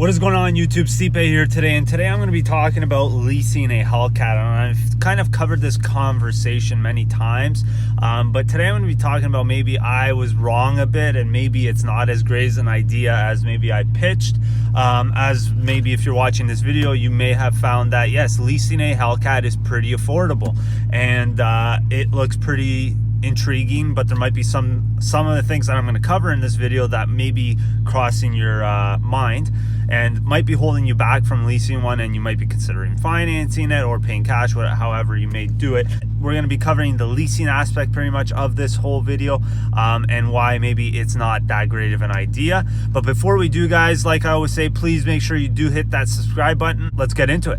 What is going on YouTube? STIPE here today, and today I'm going to be talking about leasing a HELLCAT. And I've kind of covered this conversation many times, but today I'm going to be talking about maybe I was wrong a bit, and maybe it's not as great as an idea as maybe I pitched. As maybe if you're watching this video, you may have found that yes, leasing a HELLCAT is pretty affordable, and it looks pretty intriguing, but there might be some of the things that I'm going to cover in this video that may be crossing your mind and might be holding you back from leasing one, and you might be considering financing it or paying cash, however you may do it. We're going to be covering the leasing aspect pretty much of this whole video, and why maybe it's not that great of an idea. But before we do, guys, like I always say, please make sure you do hit that subscribe button. Let's get into it.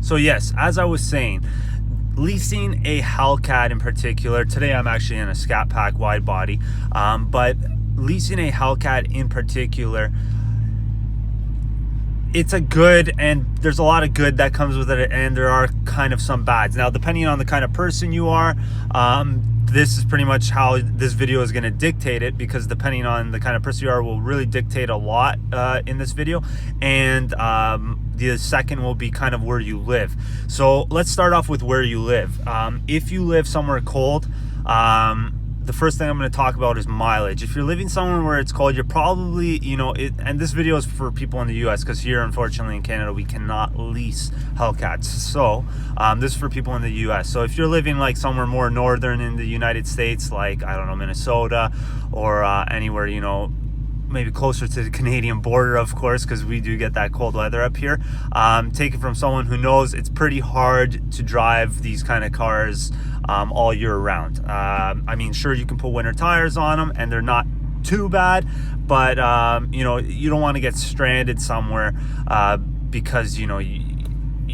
So yes, as I was saying, leasing a HELLCAT in particular, today I'm actually in a Scat Pack wide body, but leasing a HELLCAT in particular, it's a good, and there's a lot of good that comes with it, and there are kind of some bads. Now, depending on the kind of person you are, this is pretty much how this video is going to dictate it, because depending on the kind of person you are will really dictate a lot in this video. And the second will be kind of where you live. So let's start off with where you live. If you live somewhere cold, the first thing I'm going to talk about is mileage. If you're living somewhere where it's cold, you're probably, and this video is for people in the US, because here, unfortunately, in Canada, we cannot lease HELLCATs. So this is for people in the US. So if you're living like somewhere more northern in the United States, like, I don't know, Minnesota, or anywhere, maybe closer to the Canadian border, of course, because we do get that cold weather up here. Take it from someone who knows it's pretty hard to drive these kind of cars all year round. I mean, sure, you can put winter tires on them and they're not too bad, but you don't want to get stranded somewhere because you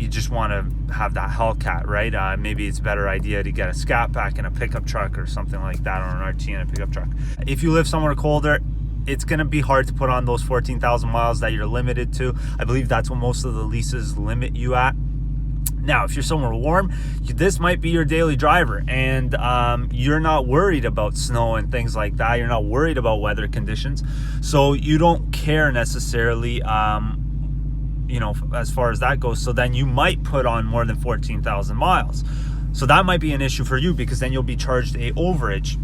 just want to have that HELLCAT, right? Maybe it's a better idea to get a Scat Pack and a pickup truck or something like that, or an RT and a pickup truck. If you live somewhere colder, it's going to be hard to put on those 14,000 miles that you're limited to. I believe that's what most of the leases limit you at. Now, if you're somewhere warm, this might be your daily driver, and you're not worried about snow and things like that. You're not worried about weather conditions, so you don't care necessarily, as far as that goes. So then you might put on more than 14,000 miles. So that might be an issue for you, because then you'll be charged a overage.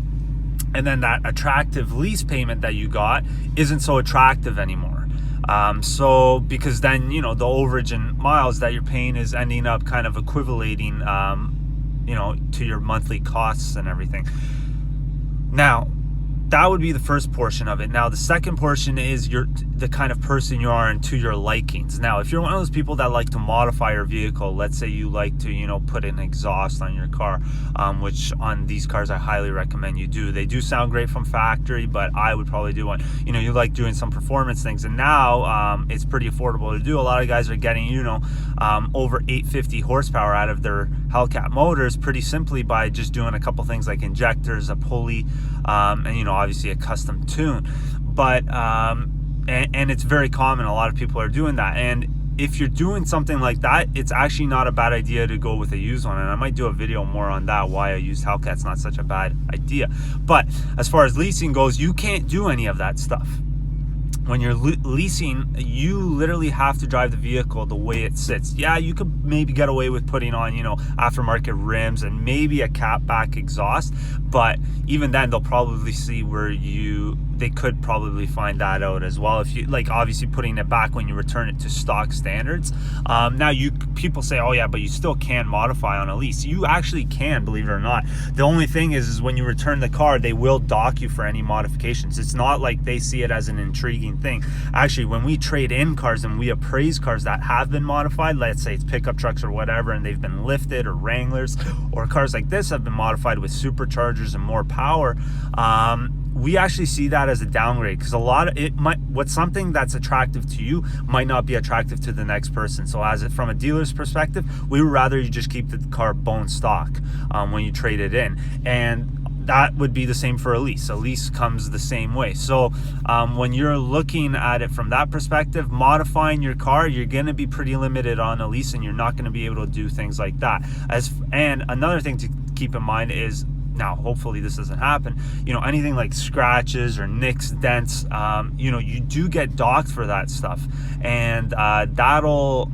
And then that attractive lease payment that you got isn't so attractive anymore. So because then, the overage in miles that you're paying is ending up kind of equivalating, to your monthly costs and everything. Now, that would be the first portion of it. Now, the second portion is the kind of person you are and to your likings. Now, if you're one of those people that like to modify your vehicle, let's say you like to, put an exhaust on your car, which on these cars I highly recommend you do. They do sound great from factory, but I would probably do one. You like doing some performance things, and now it's pretty affordable to do. A lot of guys are getting, over 850 horsepower out of their HELLCAT motors pretty simply by just doing a couple things like injectors, a pulley, and obviously a custom tune. But and it's very common. A lot of people are doing that, and if you're doing something like that, it's actually not a bad idea to go with a used one. And I might do a video more on that, why a used HELLCAT's not such a bad idea. But as far as leasing goes, you can't do any of that stuff. When you're leasing, you literally have to drive the vehicle the way it sits. Yeah, you could maybe get away with putting on, aftermarket rims and maybe a catback exhaust, but even then they'll probably see where they could probably find that out as well. If you obviously putting it back when you return it to stock standards. Now people say, oh yeah, but you still can modify on a lease. You actually can, believe it or not. The only thing is when you return the car, they will dock you for any modifications. It's not like they see it as an intriguing thing. Actually, when we trade in cars and we appraise cars that have been modified, let's say it's pickup trucks or whatever, and they've been lifted, or Wranglers, or cars like this have been modified with superchargers and more power, we actually see that as a downgrade, because what's something that's attractive to you might not be attractive to the next person. So from a dealer's perspective, we would rather you just keep the car bone stock when you trade it in. And that would be the same for a lease. A lease comes the same way. So when you're looking at it from that perspective, modifying your car, you're going to be pretty limited on a lease, and you're not going to be able to do things like that. And another thing to keep in mind is, now hopefully this doesn't happen, you know, anything like scratches or nicks, dents, you know, you do get docked for that stuff, and that'll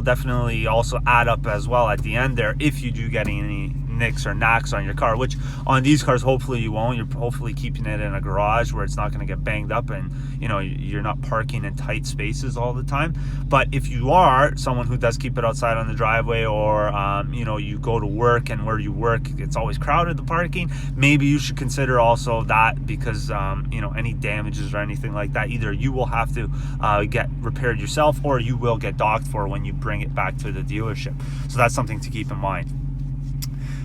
definitely also add up as well at the end there if you do get any nicks or knacks on your car, which on these cars hopefully you won't. You're hopefully keeping it in a garage where it's not going to get banged up, and you know, you're not parking in tight spaces all the time. But if you are someone who does keep it outside on the driveway, or you know, you go to work and where you work it's always crowded, the parking, maybe you should consider also that, because you know, any damages or anything like that, either you will have to get repaired yourself, or you will get docked for when you bring it back to the dealership. So that's something to keep in mind.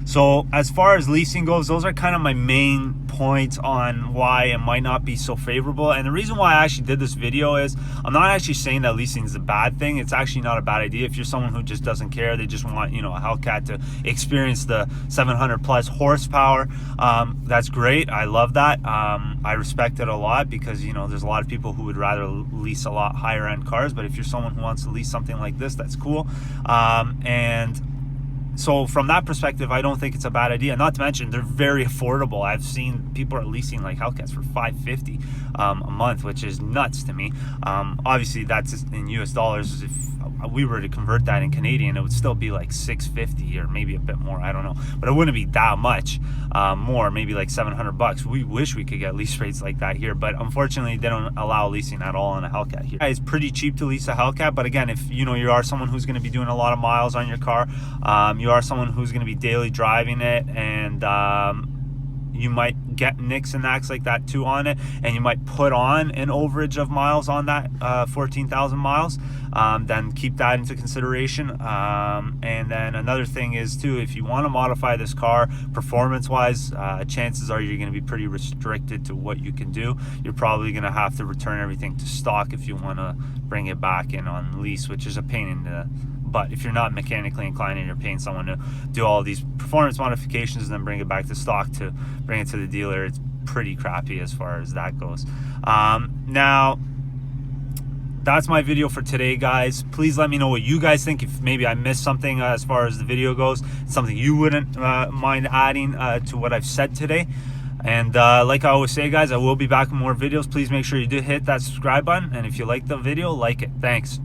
So as far as leasing goes, those are kind of my main points on why it might not be so favorable. And the reason why I actually did this video is, I'm not actually saying that leasing is a bad thing. It's actually not a bad idea. If you're someone who just doesn't care, they just want, you know, a HELLCAT to experience the 700 plus horsepower, that's great. I love that. I respect it a lot, because, you know, there's a lot of people who would rather lease a lot higher end cars. But if you're someone who wants to lease something like this, that's cool. And so from that perspective, I don't think it's a bad idea. Not to mention, they're very affordable. I've seen people are leasing like HELLCATs for $550 a month, which is nuts to me. Obviously, that's in US dollars. If we were to convert that in Canadian, it would still be like $650 or maybe a bit more. I don't know, but it wouldn't be that much more. Maybe like $700. We wish we could get lease rates like that here, but unfortunately, they don't allow leasing at all on a HELLCAT here. It's pretty cheap to lease a HELLCAT, but again, if you know, you are someone who's going to be doing a lot of miles on your car, you are someone who's going to be daily driving it, and you might get nicks and knacks like that too on it, and you might put on an overage of miles on that 14,000 miles, then keep that into consideration. And then another thing is too, if you want to modify this car performance wise, chances are you're going to be pretty restricted to what you can do. You're probably going to have to return everything to stock if you want to bring it back in on lease, which is a pain in the butt. If you're not mechanically inclined and you're paying someone to do all these performance modifications and then bring it back to stock to bring it to the dealer, it's pretty crappy as far as that goes. Now, that's my video for today, guys. Please let me know what you guys think. If maybe I missed something as far as the video goes, something you wouldn't mind adding to what I've said today. And like I always say, guys, I will be back with more videos. Please make sure you do hit that subscribe button, and if you like the video, like it. Thanks.